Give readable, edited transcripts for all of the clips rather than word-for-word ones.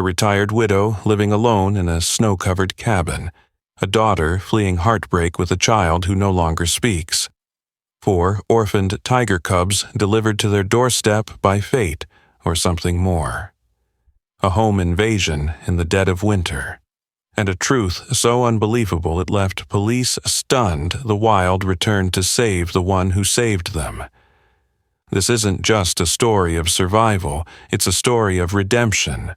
a retired widow living alone in a snow-covered cabin, a daughter fleeing heartbreak with a child who no longer speaks, 4 orphaned tiger cubs delivered to their doorstep by fate or something more, a home invasion in the dead of winter, and a truth so unbelievable it left police stunned. The wild returned to save the one who saved them. This isn't just a story of survival, it's a story of redemption,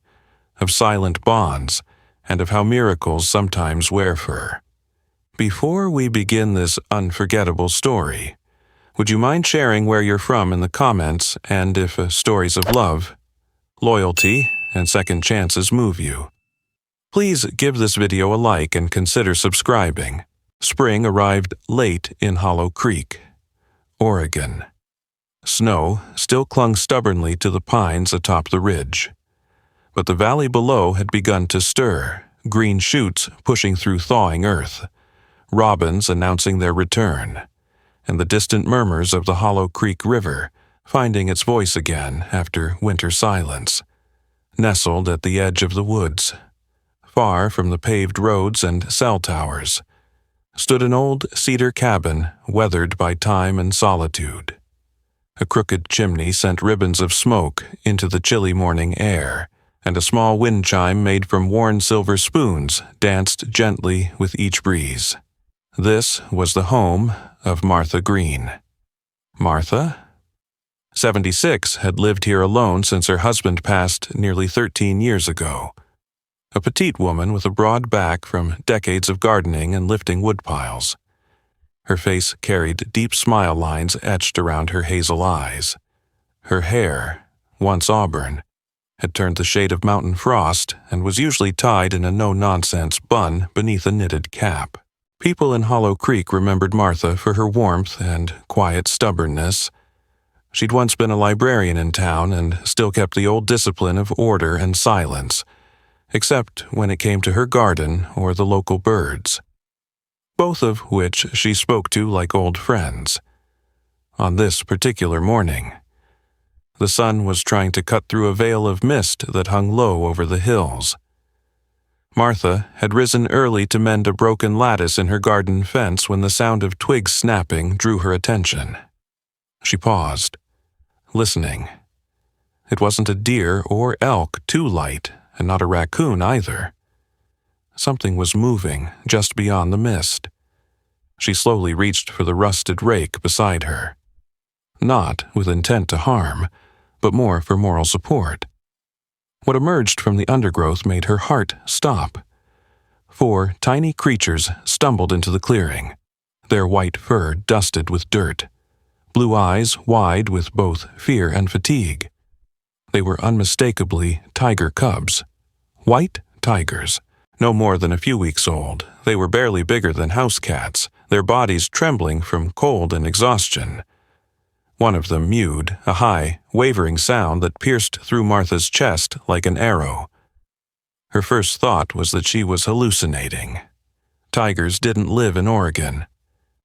of silent bonds, and of how miracles sometimes wear fur. Before we begin this unforgettable story, would you mind sharing where you're from in the comments and if stories of love, loyalty, and second chances move you? Please give this video a like and consider subscribing. Spring arrived late in Hollow Creek, Oregon. Snow still clung stubbornly to the pines atop the ridge, but the valley below had begun to stir, green shoots pushing through thawing earth, robins announcing their return, and the distant murmurs of the Hollow Creek River finding its voice again after winter silence. Nestled at the edge of the woods, far from the paved roads and cell towers, stood an old cedar cabin weathered by time and solitude. A crooked chimney sent ribbons of smoke into the chilly morning air, and a small wind chime made from worn silver spoons danced gently with each breeze. This was the home of Martha Green. Martha, 76, had lived here alone since her husband passed nearly 13 years ago. A petite woman with a broad back from decades of gardening and lifting woodpiles. Her face carried deep smile lines etched around her hazel eyes. Her hair, once auburn, had turned the shade of mountain frost and was usually tied in a no-nonsense bun beneath a knitted cap. People in Hollow Creek remembered Martha for her warmth and quiet stubbornness. She'd once been a librarian in town and still kept the old discipline of order and silence, except when it came to her garden or the local birds, both of which she spoke to like old friends. On this particular morning, the sun was trying to cut through a veil of mist that hung low over the hills. Martha had risen early to mend a broken lattice in her garden fence when the sound of twigs snapping drew her attention. She paused, listening. It wasn't a deer or elk too light, and not a raccoon either. Something was moving just beyond the mist. She slowly reached for the rusted rake beside her, not with intent to harm, but more for moral support. What emerged from the undergrowth made her heart stop. 4 tiny creatures stumbled into the clearing, their white fur dusted with dirt, blue eyes wide with both fear and fatigue. They were unmistakably tiger cubs, white tigers, no more than a few weeks old. They were barely bigger than house cats, their bodies trembling from cold and exhaustion. One of them mewed, a high, wavering sound that pierced through Martha's chest like an arrow. Her first thought was that she was hallucinating. Tigers didn't live in Oregon,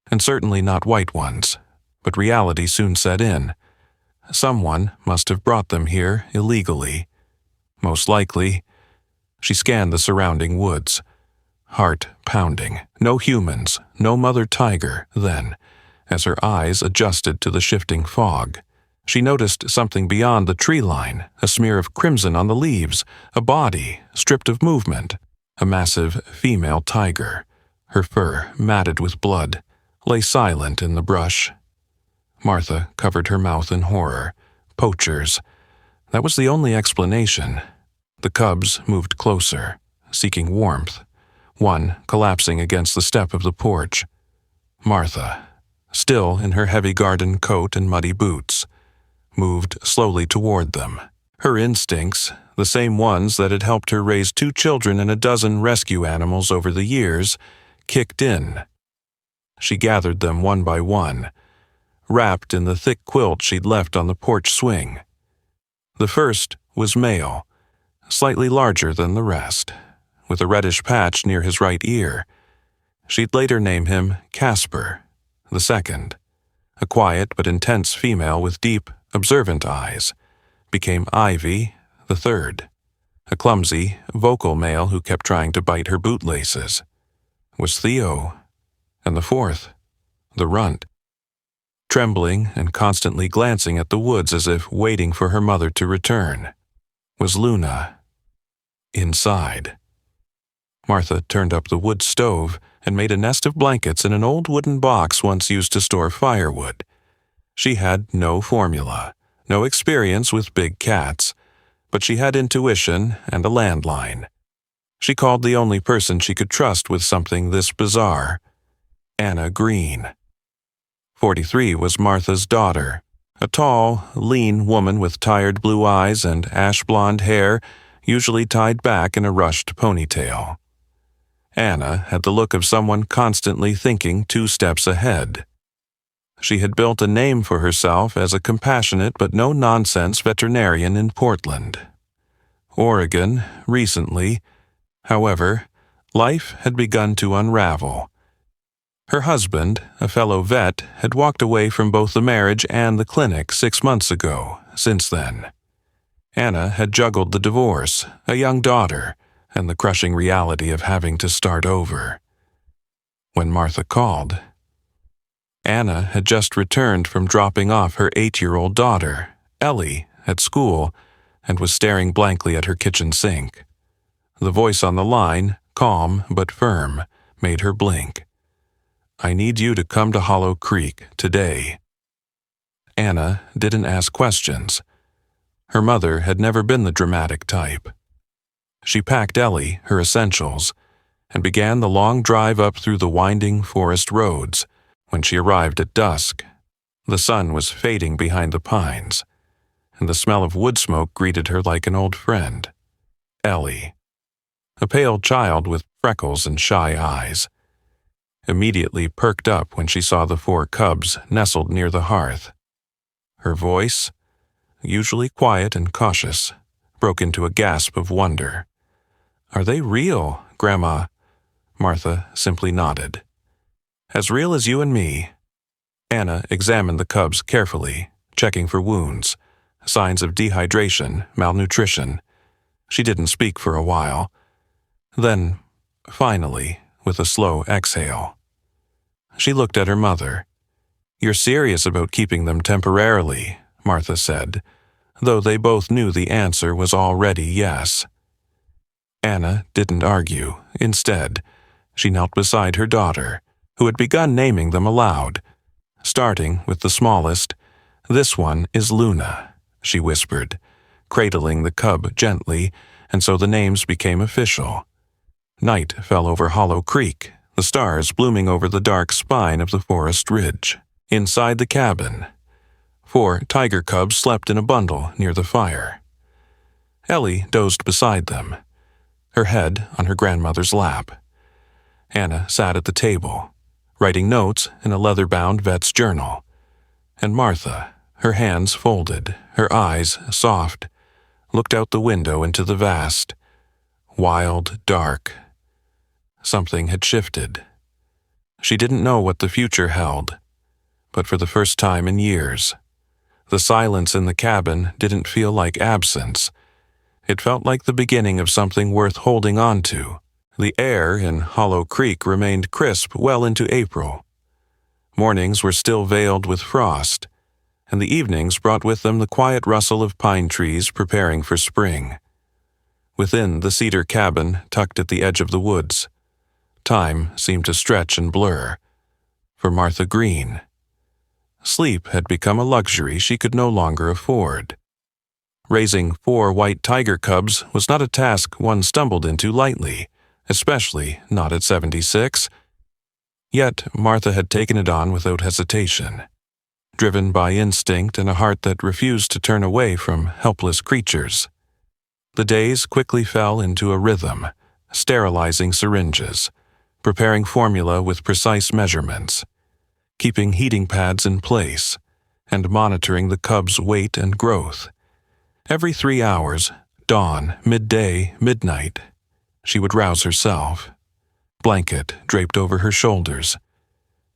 and certainly not white ones, but reality soon set in. Someone must have brought them here illegally. Most likely. She scanned the surrounding woods, heart pounding. No humans, no mother tiger, then. As her eyes adjusted to the shifting fog, she noticed something beyond the tree line, a smear of crimson on the leaves, a body stripped of movement, a massive female tiger, her fur matted with blood, lay silent in the brush. Martha covered her mouth in horror. Poachers. That was the only explanation. The cubs moved closer, seeking warmth, one collapsing against the step of the porch. Martha, still in her heavy garden coat and muddy boots, moved slowly toward them. Her instincts, the same ones that had helped her raise 2 children and a dozen rescue animals over the years, kicked in. She gathered them one by one, wrapped in the thick quilt she'd left on the porch swing. The first was male, slightly larger than the rest, with a reddish patch near his right ear. She'd later name him Casper. The second, a quiet but intense female with deep, observant eyes, became Ivy, the third, a clumsy, vocal male who kept trying to bite her bootlaces, was Theo, and the fourth, the runt. Trembling and constantly glancing at the woods as if waiting for her mother to return, was Luna. Inside. Martha turned up the wood stove and made a nest of blankets in an old wooden box once used to store firewood. She had no formula, no experience with big cats, but she had intuition and a landline. She called the only person she could trust with something this bizarre, Anna Green. 43 was Martha's daughter, a tall, lean woman with tired blue eyes and ash-blonde hair, usually tied back in a rushed ponytail. Anna had the look of someone constantly thinking 2 steps ahead. She had built a name for herself as a compassionate but no-nonsense veterinarian in Portland, Oregon, recently. However, life had begun to unravel. Her husband, a fellow vet, had walked away from both the marriage and the clinic 6 months ago. Since then, Anna had juggled the divorce, a young daughter, and the crushing reality of having to start over. When Martha called, Anna had just returned from dropping off her 8-year-old daughter, Ellie, at school, and was staring blankly at her kitchen sink. The voice on the line, calm but firm, made her blink. "I need you to come to Hollow Creek today." Anna didn't ask questions. Her mother had never been the dramatic type. She packed Ellie her essentials and began the long drive up through the winding forest roads. When she arrived at dusk, the sun was fading behind the pines, and the smell of wood smoke greeted her like an old friend. Ellie, a pale child with freckles and shy eyes, immediately perked up when she saw the 4 cubs nestled near the hearth. Her voice, usually quiet and cautious, broke into a gasp of wonder. "Are they real, Grandma?" Martha simply nodded. "As real as you and me." Anna examined the cubs carefully, checking for wounds, signs of dehydration, malnutrition. She didn't speak for a while. Then, finally, with a slow exhale, she looked at her mother. "You're serious about keeping them temporarily," Martha said, though they both knew the answer was already yes. Anna didn't argue. Instead, she knelt beside her daughter, who had begun naming them aloud. Starting with the smallest, "This one is Luna," she whispered, cradling the cub gently, and so the names became official. Night fell over Hollow Creek, the stars blooming over the dark spine of the forest ridge. Inside the cabin, 4 tiger cubs slept in a bundle near the fire. Ellie dozed beside them, her head on her grandmother's lap. Anna sat at the table, writing notes in a leather-bound vet's journal, and Martha, her hands folded, her eyes soft, looked out the window into the vast, wild dark. Something had shifted. She didn't know what the future held, but for the first time in years, the silence in the cabin didn't feel like absence. It felt like the beginning of something worth holding on to. The air in Hollow Creek remained crisp well into April. Mornings were still veiled with frost, and the evenings brought with them the quiet rustle of pine trees preparing for spring. Within the cedar cabin tucked at the edge of the woods, time seemed to stretch and blur. For Martha Green, sleep had become a luxury she could no longer afford. Raising 4 white tiger cubs was not a task one stumbled into lightly, especially not at 76. Yet Martha had taken it on without hesitation, driven by instinct and a heart that refused to turn away from helpless creatures. The days quickly fell into a rhythm, sterilizing syringes, preparing formula with precise measurements, keeping heating pads in place, and monitoring the cubs' weight and growth. Every 3 hours, dawn, midday, midnight, she would rouse herself, blanket draped over her shoulders,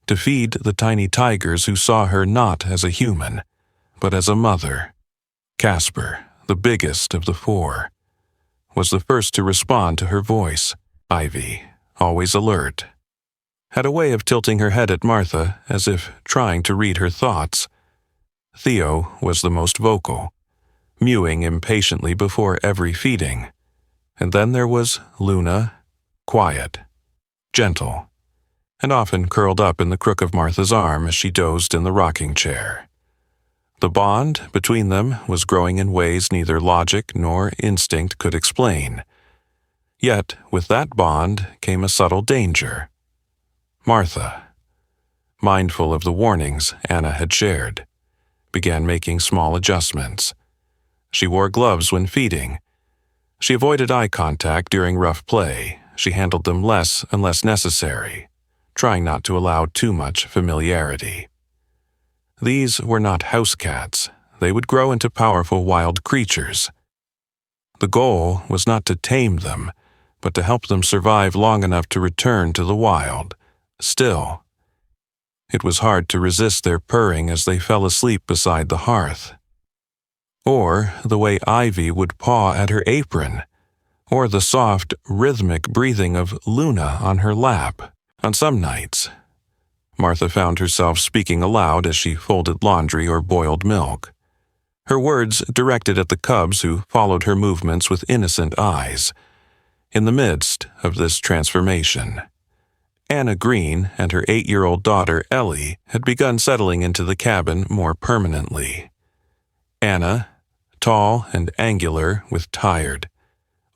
to feed the tiny tigers who saw her not as a human, but as a mother. Casper, the biggest of the 4, was the first to respond to her voice. Ivy, always alert, had a way of tilting her head at Martha as if trying to read her thoughts. Theo was the most vocal, mewing impatiently before every feeding. And then there was Luna, quiet, gentle, and often curled up in the crook of Martha's arm as she dozed in the rocking chair. The bond between them was growing in ways neither logic nor instinct could explain. Yet, with that bond came a subtle danger. Martha, mindful of the warnings Anna had shared, began making small adjustments. She wore gloves when feeding. She avoided eye contact during rough play. She handled them less and less necessary, trying not to allow too much familiarity. These were not house cats. They would grow into powerful wild creatures. The goal was not to tame them, but to help them survive long enough to return to the wild. Still, it was hard to resist their purring as they fell asleep beside the hearth. Or the way Ivy would paw at her apron, or the soft, rhythmic breathing of Luna on her lap. On some nights, Martha found herself speaking aloud as she folded laundry or boiled milk, her words directed at the cubs who followed her movements with innocent eyes. In the midst of this transformation, Anna Green and her 8-year-old daughter Ellie had begun settling into the cabin more permanently. Anna, tall and angular with tired,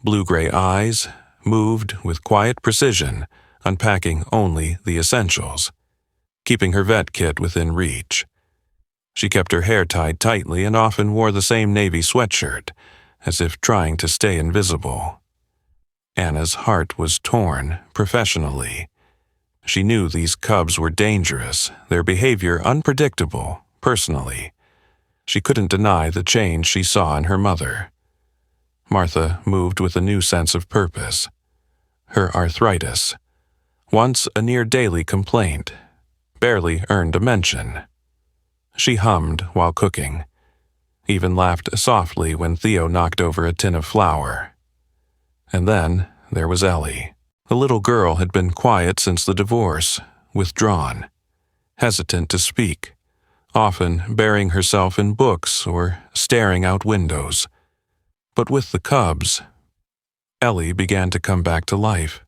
blue-gray eyes, moved with quiet precision, unpacking only the essentials, keeping her vet kit within reach. She kept her hair tied tightly and often wore the same navy sweatshirt, as if trying to stay invisible. Anna's heart was torn professionally. She knew these cubs were dangerous, their behavior unpredictable, personally. She couldn't deny the change she saw in her mother. Martha moved with a new sense of purpose. Her arthritis, once a near-daily complaint, barely earned a mention. She hummed while cooking, even laughed softly when Theo knocked over a tin of flour. And then there was Ellie. The little girl had been quiet since the divorce, withdrawn, hesitant to speak, often burying herself in books or staring out windows. But with the cubs, Ellie began to come back to life.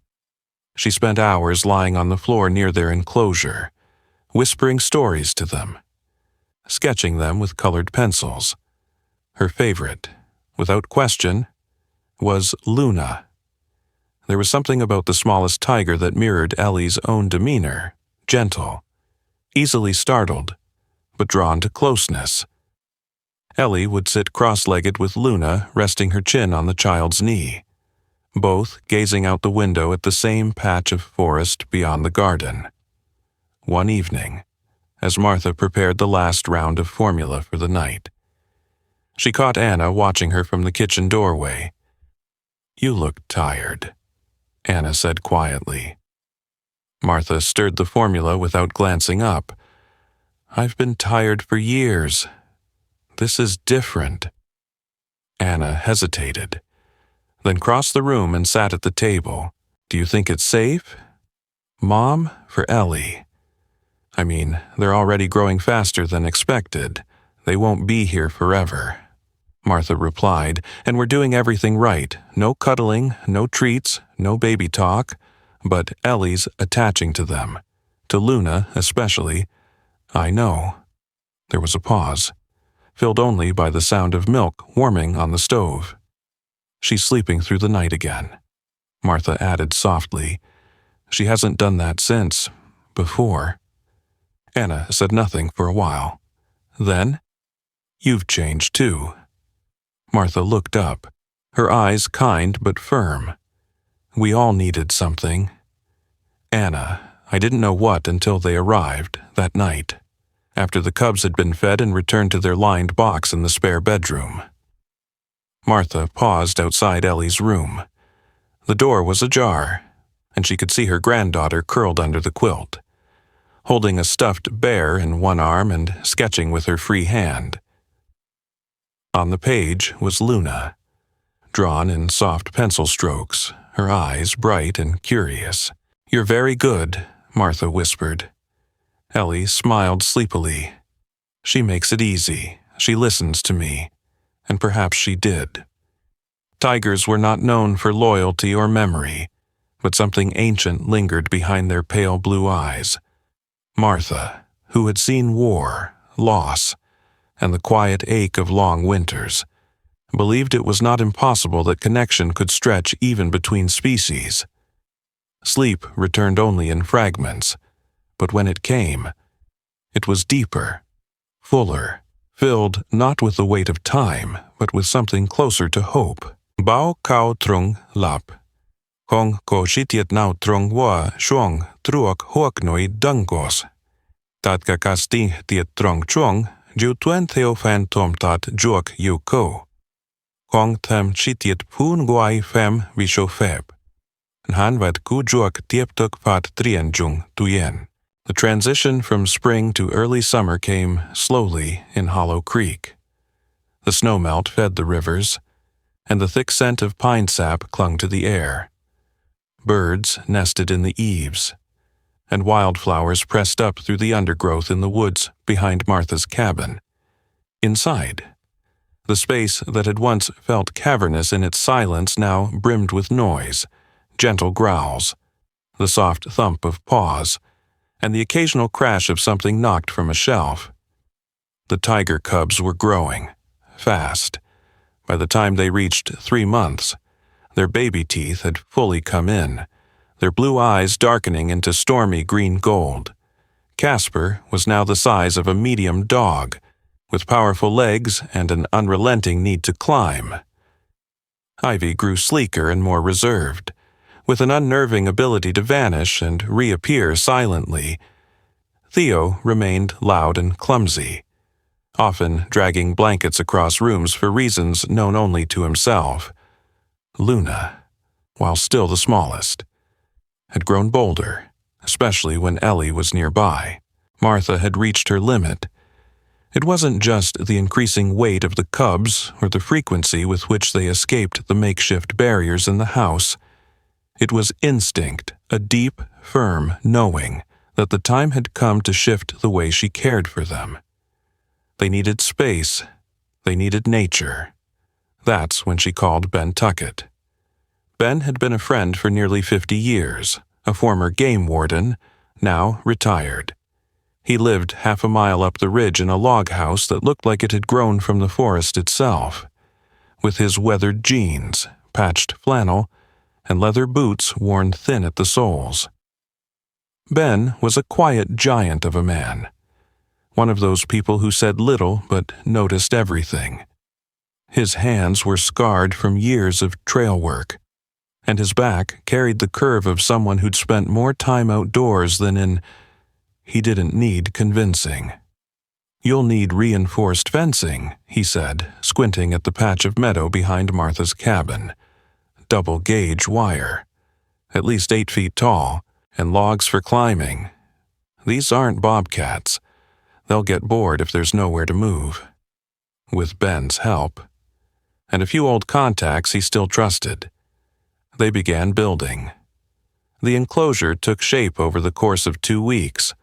She spent hours lying on the floor near their enclosure, whispering stories to them, sketching them with colored pencils. Her favorite, without question, was Luna. There was something about the smallest tiger that mirrored Ellie's own demeanor, gentle, easily startled, but drawn to closeness. Ellie would sit cross-legged with Luna resting her chin on the child's knee, both gazing out the window at the same patch of forest beyond the garden. One evening, as Martha prepared the last round of formula for the night, she caught Anna watching her from the kitchen doorway. "You look tired," Anna said quietly. Martha stirred the formula without glancing up. "I've been tired for years. This is different." Anna hesitated, then crossed the room and sat at the table. "Do you think it's safe?" "Mom, for Ellie. I mean, they're already growing faster than expected. They won't be here forever," Martha replied, "and we're doing everything right. No cuddling, no treats, no baby talk, but Ellie's attaching to them. To Luna, especially." "I know." There was a pause, filled only by the sound of milk warming on the stove. "She's sleeping through the night again," Martha added softly. "She hasn't done that since, before." Anna said nothing for a while. Then, "You've changed too." Martha looked up, her eyes kind but firm. "We all needed something. Anna, I didn't know what until they arrived, that night, after the cubs had been fed and returned to their lined box in the spare bedroom." Martha paused outside Ellie's room. The door was ajar, and she could see her granddaughter curled under the quilt, holding a stuffed bear in one arm and sketching with her free hand. On the page was Luna, drawn in soft pencil strokes, her eyes bright and curious. "You're very good," Martha whispered. Ellie smiled sleepily. "She makes it easy. She listens to me." And perhaps she did. Tigers were not known for loyalty or memory, but something ancient lingered behind their pale blue eyes. Martha, who had seen war, loss, and the quiet ache of long winters, believed it was not impossible that connection could stretch even between species. Sleep returned only in fragments, but when it came, it was deeper, fuller, filled not with the weight of time, but with something closer to hope. Bao kau trung lap. Kong ko shitiet nau trung wa shuang truok huok noi dungos. Tat ka kasti tiet trung chung, ju tuen theo fan tom tat juok yu ko. Kong them shitiet pun guai fem visho feb. Han vat ku juok tieptuk fat trien jung tuyen. The transition from spring to early summer came slowly in Hollow Creek. The snowmelt fed the rivers, and the thick scent of pine sap clung to the air. Birds nested in the eaves, and wildflowers pressed up through the undergrowth in the woods behind Martha's cabin. Inside, the space that had once felt cavernous in its silence now brimmed with noise, gentle growls, the soft thump of paws, and the occasional crash of something knocked from a shelf. The tiger cubs were growing, fast. By the time they reached 3 months, their baby teeth had fully come in, their blue eyes darkening into stormy green gold. Casper was now the size of a medium dog, with powerful legs and an unrelenting need to climb. Ivy grew sleeker and more reserved, with an unnerving ability to vanish and reappear silently. Theo remained loud and clumsy, often dragging blankets across rooms for reasons known only to himself. Luna, while still the smallest, had grown bolder, especially when Ellie was nearby. Martha had reached her limit. It wasn't just the increasing weight of the cubs or the frequency with which they escaped the makeshift barriers in the house. It was instinct, a deep, firm knowing that the time had come to shift the way she cared for them. They needed space. They needed nature. That's when she called Ben Tuckett. Ben had been a friend for nearly 50 years, a former game warden, now retired. He lived half a mile up the ridge in a log house that looked like it had grown from the forest itself. With his weathered jeans, patched flannel, and leather boots worn thin at the soles. Ben was a quiet giant of a man, one of those people who said little but noticed everything. His hands were scarred from years of trail work, and his back carried the curve of someone who'd spent more time outdoors than in. He didn't need convincing. "You'll need reinforced fencing," he said, squinting at the patch of meadow behind Martha's cabin. "Double-gauge wire, at least 8 feet tall, and logs for climbing. These aren't bobcats. They'll get bored if there's nowhere to move." With Ben's help, and a few old contacts he still trusted, they began building. The enclosure took shape over the course of 2 weeks,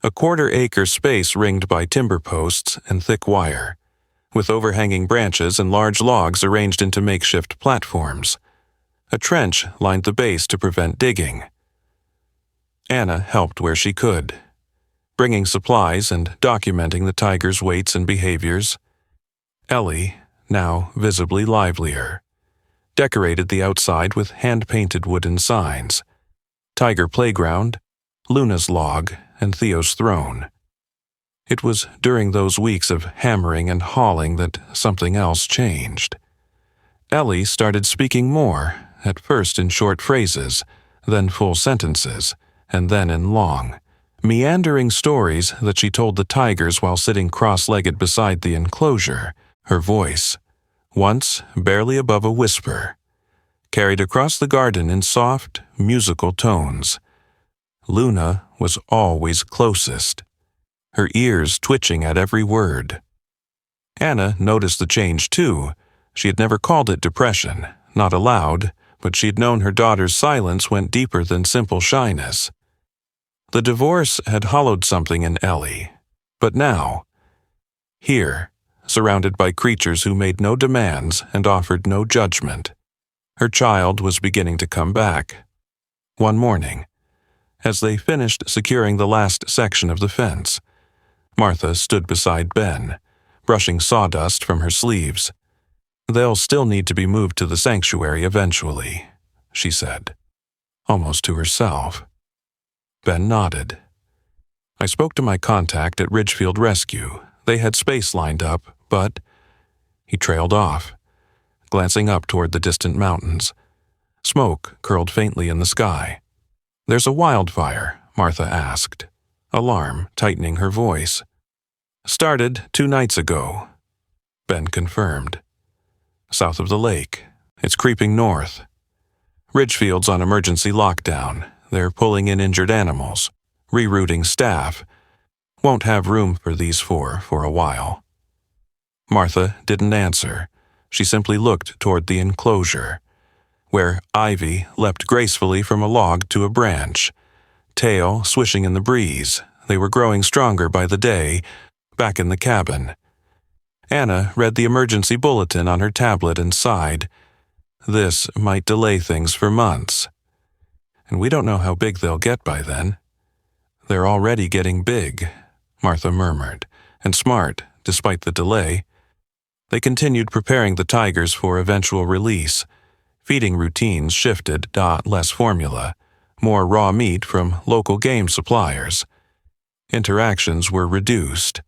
a quarter-acre space ringed by timber posts and thick wire, with overhanging branches and large logs arranged into makeshift platforms. A trench lined the base to prevent digging. Anna helped where she could, bringing supplies and documenting the tiger's weights and behaviors. Ellie, now visibly livelier, decorated the outside with hand-painted wooden signs: Tiger Playground, Luna's Log, and Theo's Throne. It was during those weeks of hammering and hauling that something else changed. Ellie started speaking more, at first in short phrases, then full sentences, and then in long, meandering stories that she told the tigers while sitting cross-legged beside the enclosure. Her voice, once barely above a whisper, carried across the garden in soft, musical tones. Luna was always closest, her ears twitching at every word. Anna noticed the change too, She had never called it depression, not aloud, but she'd known her daughter's silence went deeper than simple shyness. The divorce had hollowed something in Ellie, but now, here, surrounded by creatures who made no demands and offered no judgment, her child was beginning to come back. One morning, as they finished securing the last section of the fence, Martha stood beside Ben, brushing sawdust from her sleeves. "They'll still need to be moved to the sanctuary eventually," she said, almost to herself. Ben nodded. "I spoke to my contact at Ridgefield Rescue. They had space lined up, but—" He trailed off, glancing up toward the distant mountains. Smoke curled faintly in the sky. "There's a wildfire?" Martha asked, alarm tightening her voice. "Started 2 nights ago," Ben confirmed. "South of the lake. It's creeping north. Ridgefield's on emergency lockdown. They're pulling in injured animals, rerouting staff. Won't have room for these 4 for a while." Martha didn't answer. She simply looked toward the enclosure, where ivy leapt gracefully from a log to a branch, tail swishing in the breeze. They were growing stronger by the day, back in the cabin. Anna read the emergency bulletin on her tablet and sighed. This might delay things for months. And we don't know how big they'll get by then. "They're already getting big," Martha murmured, "and smart, despite the delay." They continued preparing the tigers for eventual release. Feeding routines shifted, less formula, more raw meat from local game suppliers. Interactions were reduced.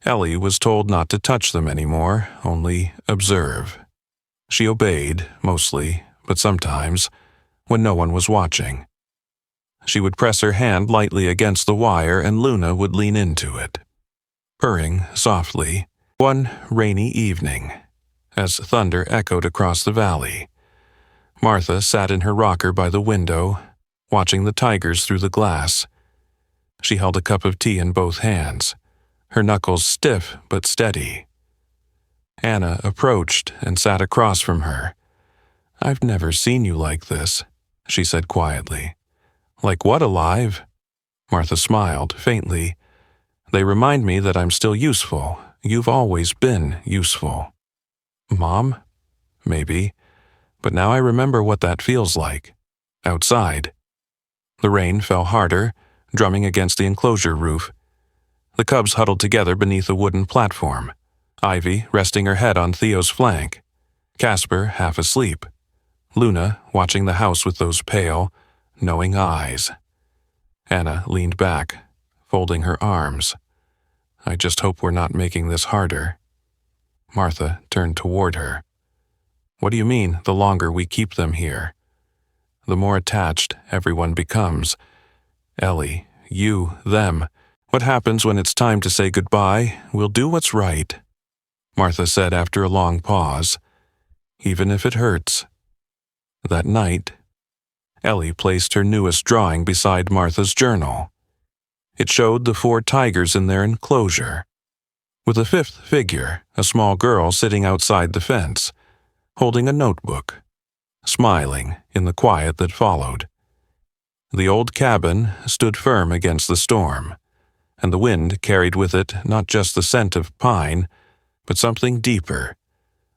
Ellie was told not to touch them anymore, only observe. She obeyed, mostly, but sometimes, when no one was watching. She would press her hand lightly against the wire and Luna would lean into it, purring softly. One rainy evening, as thunder echoed across the valley, Martha sat in her rocker by the window, watching the tigers through the glass. She held a cup of tea in both hands, her knuckles stiff but steady. Anna approached and sat across from her. "I've never seen you like this," she said quietly. "Like what, alive?" Martha smiled faintly. "They remind me that I'm still useful. You've always been useful." "Mom?" "Maybe. But now I remember what that feels like. Outside." The rain fell harder, drumming against the enclosure roof. The cubs huddled together beneath a wooden platform, Ivy resting her head on Theo's flank, Casper half asleep, Luna watching the house with those pale, knowing eyes. Anna leaned back, folding her arms. "I just hope we're not making this harder." Martha turned toward her. "What do you mean, the longer we keep them here?" "The more attached everyone becomes. Ellie, you, them. What happens when it's time to say goodbye? We'll do what's right," Martha said after a long pause. "Even if it hurts." That night, Ellie placed her newest drawing beside Martha's journal. It showed the 4 tigers in their enclosure, with a 5th figure, a small girl sitting outside the fence, holding a notebook, smiling in the quiet that followed. The old cabin stood firm against the storm, and the wind carried with it not just the scent of pine, but something deeper,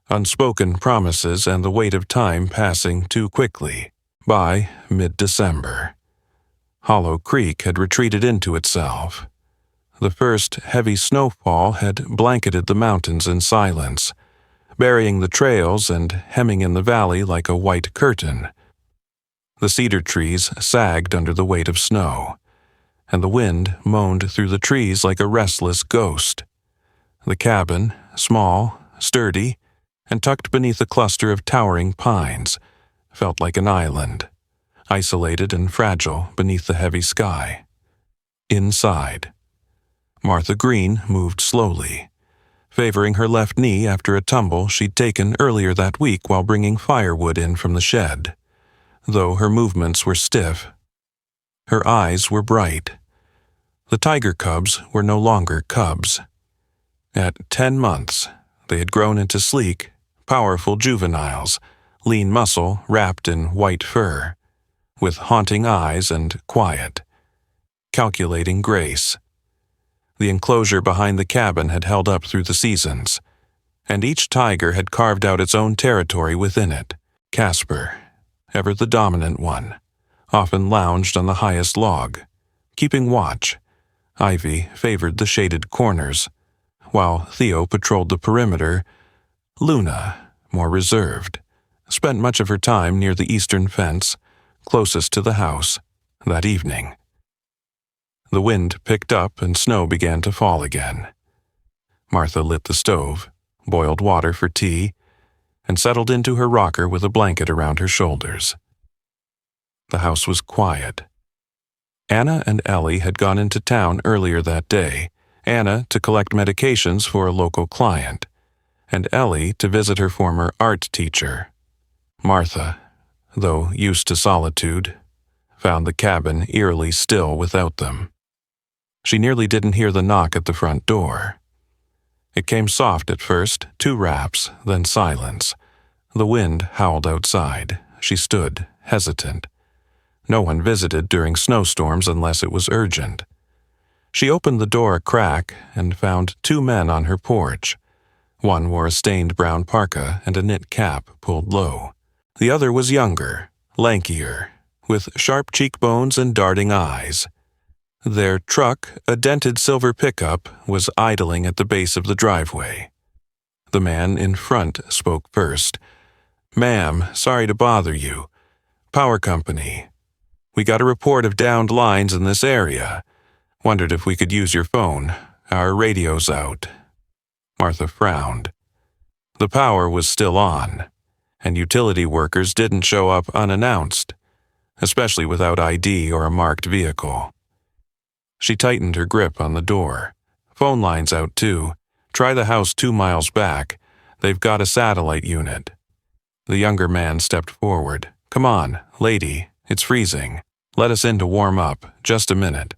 unspoken promises and the weight of time passing too quickly. By mid-December, Hollow Creek had retreated into itself. The first heavy snowfall had blanketed the mountains in silence, burying the trails and hemming in the valley like a white curtain. The cedar trees sagged under the weight of snow, and the wind moaned through the trees like a restless ghost. The cabin, small, sturdy, and tucked beneath a cluster of towering pines, felt like an island, isolated and fragile beneath the heavy sky. Inside, Martha Green moved slowly, favoring her left knee after a tumble she'd taken earlier that week while bringing firewood in from the shed. Though her movements were stiff, her eyes were bright. The tiger cubs were no longer cubs. At 10 months, they had grown into sleek, powerful juveniles, lean muscle wrapped in white fur, with haunting eyes and quiet, calculating grace. The enclosure behind the cabin had held up through the seasons, and each tiger had carved out its own territory within it. Casper, ever the dominant one, often lounged on the highest log, keeping watch. Ivy favored the shaded corners, while Theo patrolled the perimeter. Luna, more reserved, spent much of her time near the eastern fence, closest to the house, that evening. The wind picked up and snow began to fall again. Martha lit the stove, boiled water for tea, and settled into her rocker with a blanket around her shoulders. The house was quiet. Anna and Ellie had gone into town earlier that day, Anna to collect medications for a local client, and Ellie to visit her former art teacher. Martha, though used to solitude, found the cabin eerily still without them. She nearly didn't hear the knock at the front door. It came soft at first, 2 raps, then silence. The wind howled outside. She stood, hesitant. No one visited during snowstorms unless it was urgent. She opened the door a crack and found 2 men on her porch. One wore a stained brown parka and a knit cap pulled low. The other was younger, lankier, with sharp cheekbones and darting eyes. Their truck, a dented silver pickup, was idling at the base of the driveway. The man in front spoke first. "Ma'am, sorry to bother you. Power company. We got a report of downed lines in this area. Wondered if we could use your phone. Our radio's out." Martha frowned. The power was still on, and utility workers didn't show up unannounced, especially without ID or a marked vehicle. She tightened her grip on the door. "Phone line's out too. Try the house 2 miles back. They've got a satellite unit." The younger man stepped forward. "Come on, lady, it's freezing. Let us in to warm up. Just a minute."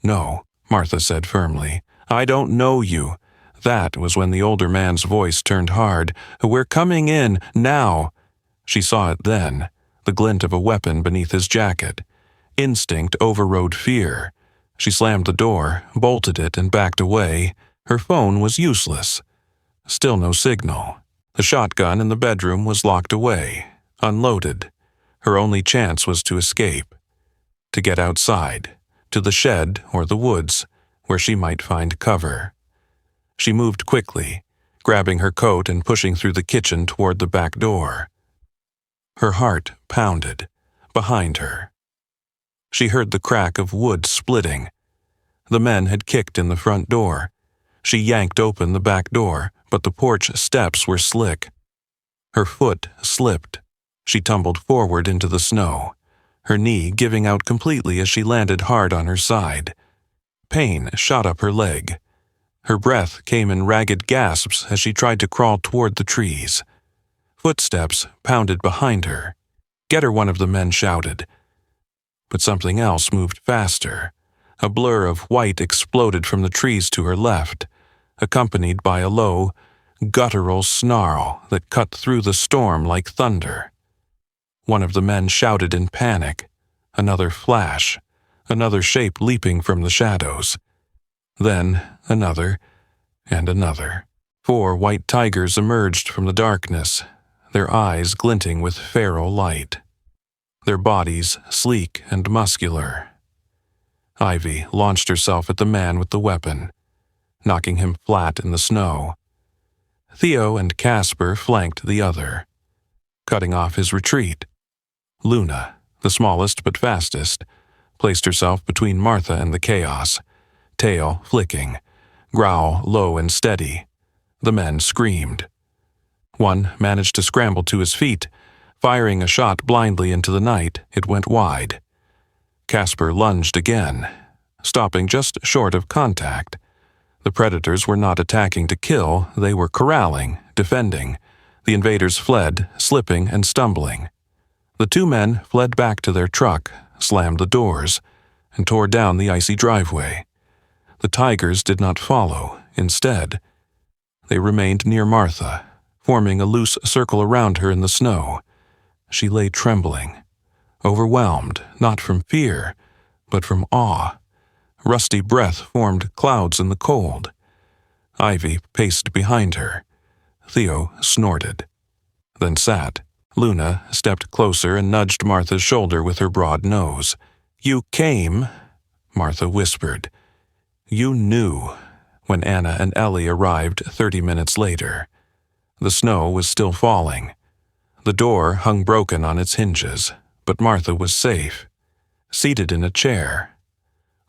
"No," Martha said firmly. "I don't know you." That was when the older man's voice turned hard. "We're coming in, now." She saw it then, the glint of a weapon beneath his jacket. Instinct overrode fear. She slammed the door, bolted it, and backed away. Her phone was useless. Still no signal. The shotgun in the bedroom was locked away, unloaded. Her only chance was to escape, to get outside, to the shed or the woods, where she might find cover. She moved quickly, grabbing her coat and pushing through the kitchen toward the back door. Her heart pounded, behind her. She heard the crack of wood splitting. The men had kicked in the front door. She yanked open the back door, but the porch steps were slick. Her foot slipped. She tumbled forward into the snow, her knee giving out completely as she landed hard on her side. Pain shot up her leg. Her breath came in ragged gasps as she tried to crawl toward the trees. Footsteps pounded behind her. "Get her," one of the men shouted. But something else moved faster. A blur of white exploded from the trees to her left, accompanied by a low, guttural snarl that cut through the storm like thunder. One of the men shouted in panic. Another flash, another shape leaping from the shadows. Then another and another. 4 white tigers emerged from the darkness, their eyes glinting with feral light, their bodies sleek and muscular. Ivy launched herself at the man with the weapon, knocking him flat in the snow. Theo and Casper flanked the other, cutting off his retreat. Luna, the smallest but fastest, placed herself between Martha and the chaos, tail flicking, growl low and steady. The men screamed. One managed to scramble to his feet. Firing a shot blindly into the night, it went wide. Casper lunged again, stopping just short of contact. The predators were not attacking to kill, they were corralling, defending. The invaders fled, slipping and stumbling. The 2 men fled back to their truck, slammed the doors, and tore down the icy driveway. The tigers did not follow. Instead, they remained near Martha, forming a loose circle around her in the snow. She lay trembling, overwhelmed, not from fear, but from awe. Rusty breath formed clouds in the cold. Ivy paced behind her. Theo snorted, then sat. Luna stepped closer and nudged Martha's shoulder with her broad nose. "You came," Martha whispered. "You knew," when Anna and Ellie arrived 30 minutes later. The snow was still falling. The door hung broken on its hinges, but Martha was safe, seated in a chair,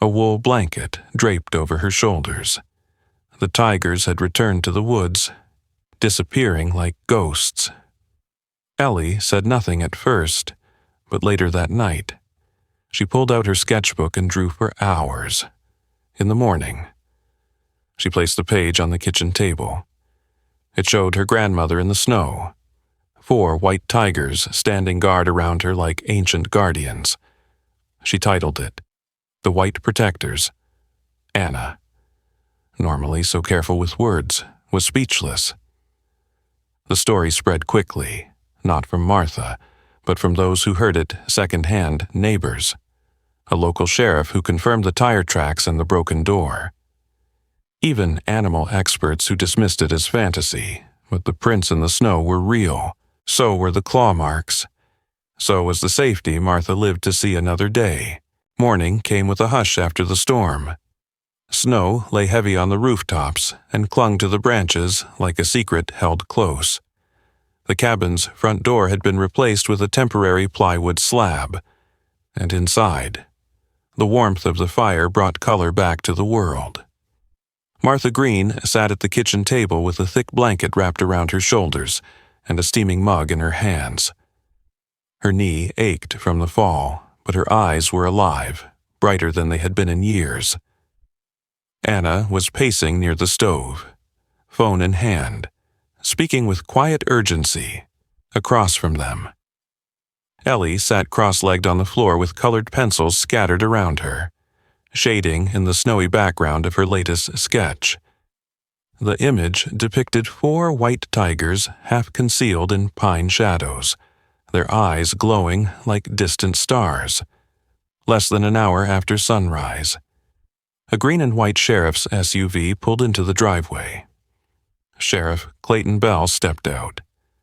a wool blanket draped over her shoulders. The tigers had returned to the woods, disappearing like ghosts. Ellie said nothing at first, but later that night, she pulled out her sketchbook and drew for hours. In the morning, she placed the page on the kitchen table. It showed her grandmother in the snow, 4 white tigers standing guard around her like ancient guardians. She titled it, "The White Protectors." Anna, normally so careful with words, was speechless. The story spread quickly, not from Martha, but from those who heard it secondhand, neighbors. A local sheriff who confirmed the tire tracks and the broken door. Even animal experts who dismissed it as fantasy, but the prints in the snow were real. So were the claw marks. So was the safety Martha lived to see another day. Morning came with a hush after the storm. Snow lay heavy on the rooftops and clung to the branches like a secret held close. The cabin's front door had been replaced with a temporary plywood slab, and inside, the warmth of the fire brought color back to the world. Martha Green sat at the kitchen table with a thick blanket wrapped around her shoulders and a steaming mug in her hands. Her knee ached from the fall, but her eyes were alive, brighter than they had been in years. Anna was pacing near the stove, phone in hand, speaking with quiet urgency, across from them. Ellie sat cross-legged on the floor with colored pencils scattered around her, shading in the snowy background of her latest sketch. The image depicted 4 white tigers half concealed in pine shadows, their eyes glowing like distant stars. Less than an hour after sunrise, a green and white sheriff's SUV pulled into the driveway. Sheriff Clayton Bell stepped out,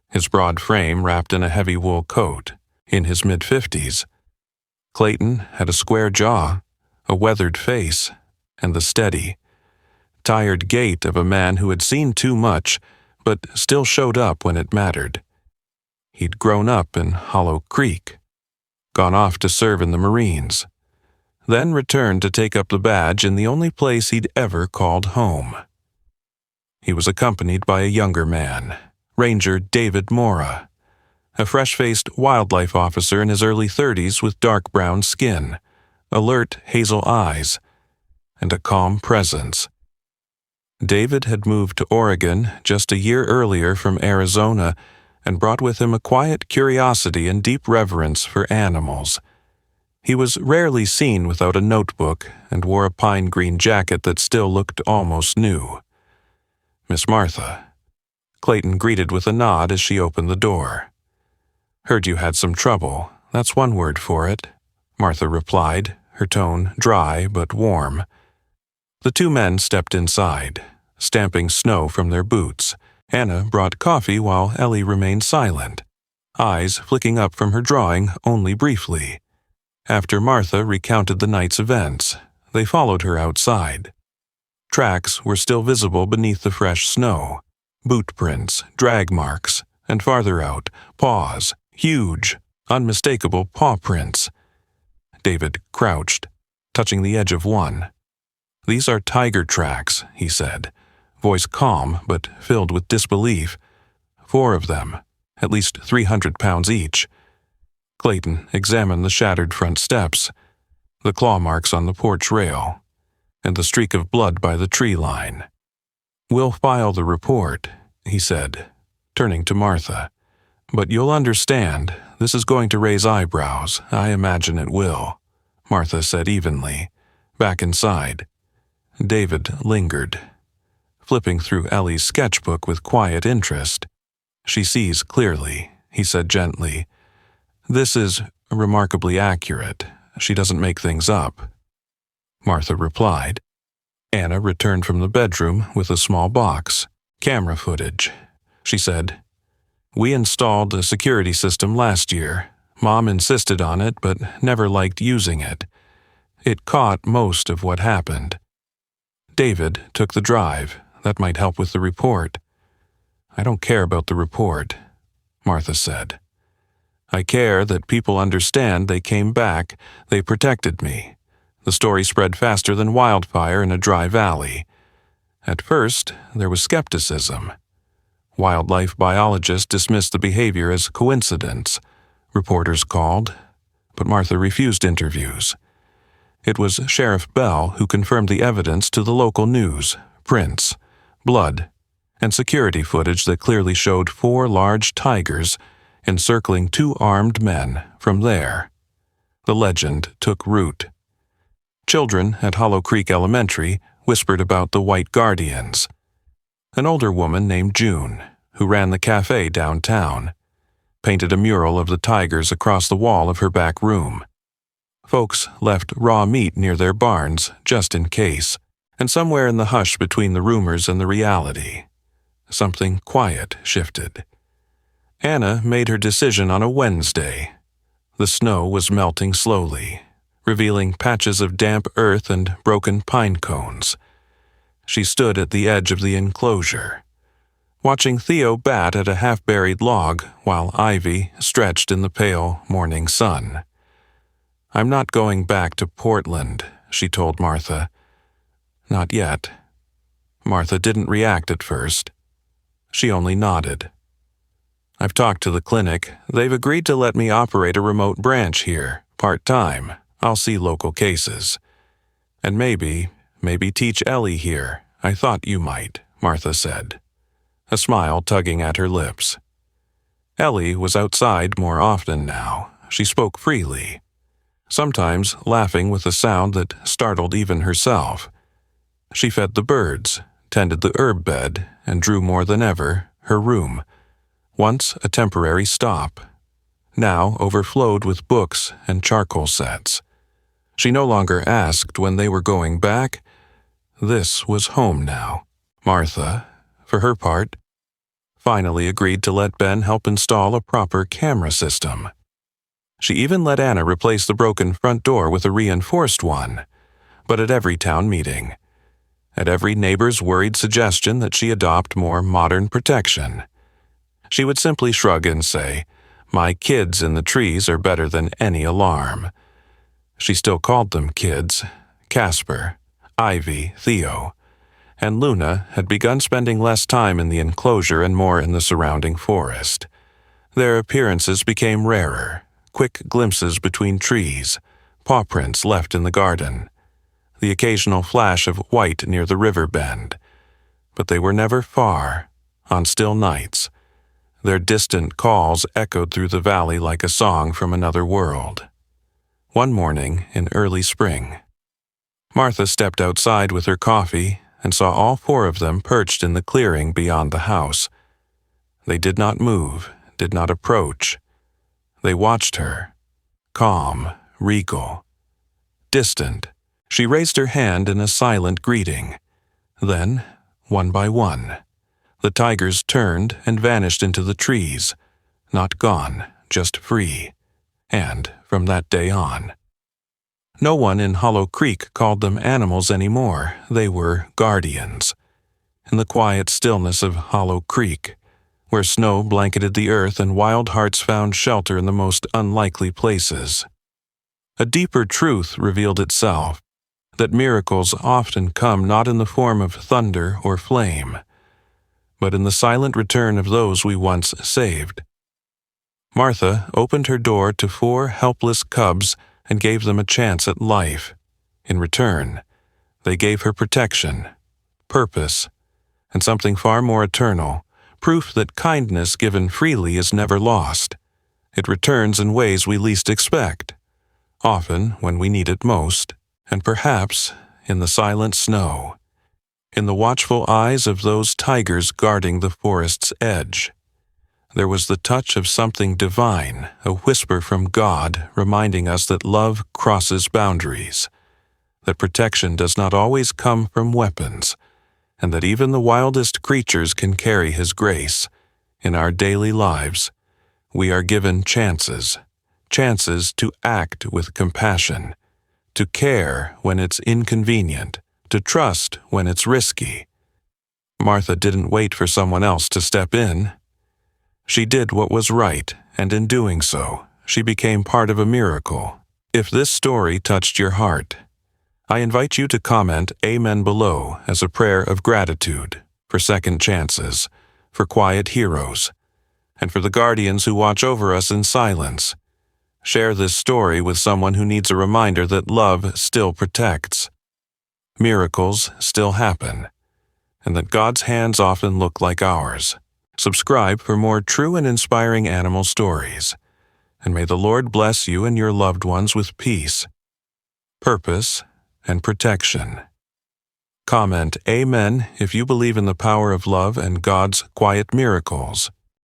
his broad frame wrapped in a heavy wool coat. In his mid-50s, Clayton had a square jaw, a weathered face, and the steady, tired gait of a man who had seen too much, but still showed up when it mattered. He'd grown up in Hollow Creek, gone off to serve in the Marines, then returned to take up the badge in the only place he'd ever called home. He was accompanied by a younger man, Ranger David Mora, a fresh-faced wildlife officer in his early 30s with dark brown skin, alert hazel eyes, and a calm presence. David had moved to Oregon just a year earlier from Arizona and brought with him a quiet curiosity and deep reverence for animals. He was rarely seen without a notebook and wore a pine green jacket that still looked almost new. "Miss Martha," Clayton greeted with a nod as she opened the door. "Heard you had some trouble. That's one word for it," Martha replied, her tone dry but warm. The 2 men stepped inside, stamping snow from their boots. Anna brought coffee while Ellie remained silent, eyes flicking up from her drawing only briefly. After Martha recounted the night's events, they followed her outside. Tracks were still visible beneath the fresh snow, boot prints, drag marks, and farther out, paws, huge, unmistakable paw prints. David crouched, touching the edge of one. "These are tiger tracks," he said, voice calm but filled with disbelief. 4 of them, at least 300 pounds each. Clayton examined the shattered front steps, the claw marks on the porch rail, and the streak of blood by the tree line. "We'll file the report," he said, turning to Martha. "But you'll understand, this is going to raise eyebrows. I imagine it will," Martha said evenly. Back inside, David lingered, flipping through Ellie's sketchbook with quiet interest. "She sees clearly," he said gently. "This is remarkably accurate. She doesn't make things up." Martha replied. Anna returned from the bedroom with a small box. "Camera footage," she said. "We installed a security system last year. Mom insisted on it, but never liked using it. It caught most of what happened. David took the drive. That might help with the report." "I don't care about the report," Martha said. "I care that people understand they came back, they protected me. The story spread faster than wildfire in a dry valley. At first, there was skepticism. Wildlife biologists dismissed the behavior as coincidence. Reporters called, but Martha refused interviews. It was Sheriff Bell who confirmed the evidence to the local news, prints, blood, and security footage that clearly showed 4 large tigers encircling 2 armed men from there. The legend took root. Children at Hollow Creek Elementary whispered about the White Guardians. An older woman named June, who ran the cafe downtown, painted a mural of the tigers across the wall of her back room. Folks left raw meat near their barns just in case, and somewhere in the hush between the rumors and the reality, something quiet shifted. Anna made her decision on a Wednesday. The snow was melting slowly, revealing patches of damp earth and broken pine cones. She stood at the edge of the enclosure, watching Theo bat at a half-buried log while Ivy stretched in the pale morning sun. "I'm not going back to Portland," she told Martha. "Not yet." Martha didn't react at first. She only nodded. "I've talked to the clinic. They've agreed to let me operate a remote branch here, part-time. I'll see local cases. And maybe teach Ellie here. I thought you might," Martha said, a smile tugging at her lips. Ellie was outside more often now. She spoke freely, sometimes laughing with a sound that startled even herself. She fed the birds, tended the herb bed, and drew more than ever her room, once a temporary stop, now overflowed with books and charcoal sets. She no longer asked when they were going back. This was home now. Martha, for her part, finally agreed to let Ben help install a proper camera system. She even let Anna replace the broken front door with a reinforced one, but at every town meeting, at every neighbor's worried suggestion that she adopt more modern protection, she would simply shrug and say, "My kids in the trees are better than any alarm." She still called them kids. Casper, Ivy, Theo, and Luna had begun spending less time in the enclosure and more in the surrounding forest. Their appearances became rarer, quick glimpses between trees, paw prints left in the garden, the occasional flash of white near the river bend. But they were never far. On still nights, their distant calls echoed through the valley like a song from another world. One morning in early spring, Martha stepped outside with her coffee and saw all 4 of them perched in the clearing beyond the house. They did not move, did not approach. They watched her, calm, regal, distant. She raised her hand in a silent greeting. Then, one by one, the tigers turned and vanished into the trees, not gone, just free. And from that day on, no one in Hollow Creek called them animals anymore. They were guardians. In the quiet stillness of Hollow Creek, where snow blanketed the earth and wild hearts found shelter in the most unlikely places, a deeper truth revealed itself, that miracles often come not in the form of thunder or flame, but in the silent return of those we once saved. Martha opened her door to 4 helpless cubs and gave them a chance at life. In return, they gave her protection, purpose, and something far more eternal, proof that kindness given freely is never lost. It returns in ways we least expect, often when we need it most, and perhaps in the silent snow, in the watchful eyes of those tigers guarding the forest's edge. There was the touch of something divine, a whisper from God reminding us that love crosses boundaries, that protection does not always come from weapons, and that even the wildest creatures can carry His grace. In our daily lives, we are given chances to act with compassion, to care when it's inconvenient, to trust when it's risky. Martha didn't wait for someone else to step in. She did what was right, and in doing so, she became part of a miracle. If this story touched your heart, I invite you to comment Amen below as a prayer of gratitude for second chances, for quiet heroes, and for the guardians who watch over us in silence. Share this story with someone who needs a reminder that love still protects, miracles still happen, and that God's hands often look like ours. Subscribe for more true and inspiring animal stories, and may the Lord bless you and your loved ones with peace, purpose, and protection. Comment Amen if you believe in the power of love and God's quiet miracles.